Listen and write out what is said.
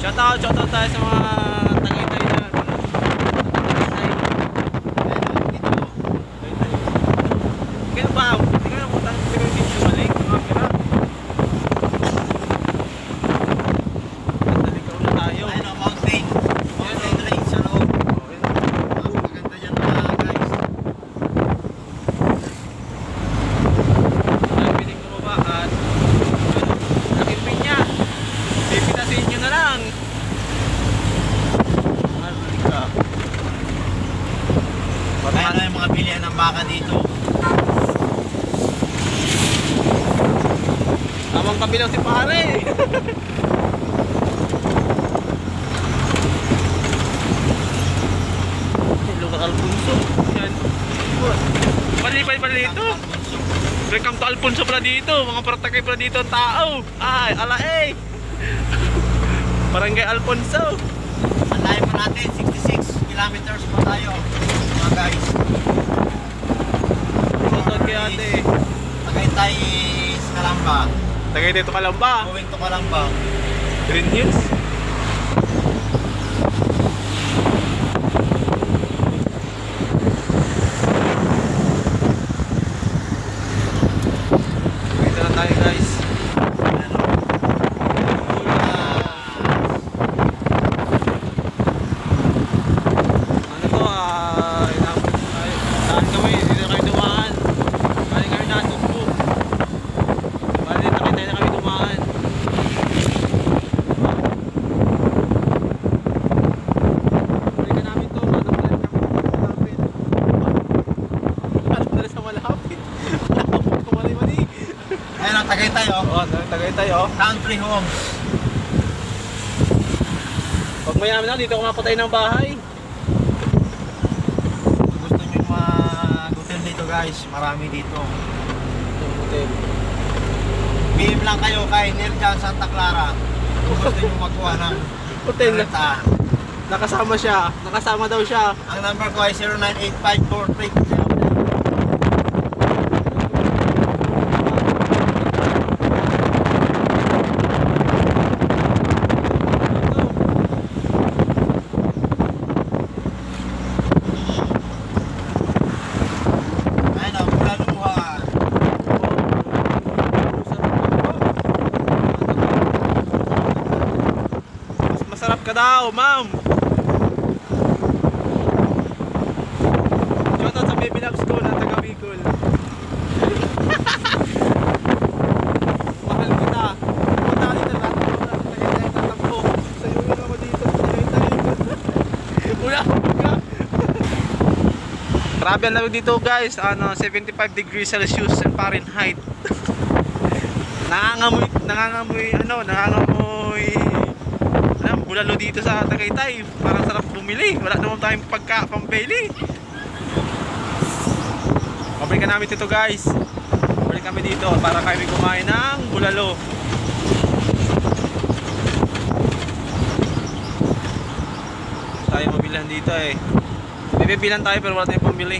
Shoutout tayo sa mga Tagaytay na kaya ba? Hindi ka na putang pero hindi sumalik mga pira. Naligaw na tayo. Ayun o, mountain range sa loob. Maganda dyan mga guys. Kaya piling bumaba at laking pinya. Pipitasin nyo na lang. Halika. Kaya na yung mga bilihan ng baka dito. Tamang kabilang si pare. Hello ka Alfonso. Yan. Pali dito. Welcome to Alfonso pala dito. Mga paratagay pala dito ang tao. Ay, ala eh. Barangay Alfonso. Ang layo pa natin, 66 kilometers pa tayo. Mga guys. Shoutout kay ate. Tagaytay sa Kalamba. Tagay dito Kalamba. Going to Kalamba. Green Hills. Dito na tayo guys. Ano to saan kami? Dito na kami dumaan. Balik kami na Sugbo. Balik dito na kami dumaan. Balikan namin to. Dadagdagan kami malapit. Sa malapit. Kumali-mali. Ayun ang Tagaytay o. Tagaytay oh. Country homes. Pag mayaman na, dito ako mapatay ng bahay. Gusto nyo mag-hotel dito guys, marami dito. Hotel. BM lang kayo kay Nerjan Santa Clara. Kung gusto nyo magkuha ng Hotel. renta. Nakasama siya. Nakasama daw siya. Ang number ko ay 098543. Ayun o, mula lumuhan. Masarap ka daw, ma'am. Shoutout sa baby loves ko na taga Bicol. Mahal kita. Punta ka dito lahat ng mga Tagaytay tatakbo. Sa'yo yun ako dito sa Tagaytay. Wala ka. Grabe ang lamig dito guys. 75 degrees Celsius and Fahrenheit. Nangangamoy bulalo dito sa Tagaytay. Parang sarap bumili. Wala naman tayong pambili. Pabalikan namin dito guys. Balik kami dito para kami kumain ng bulalo. Tayo mabilan dito eh. Bibilan tayo pero wala tayong pambili.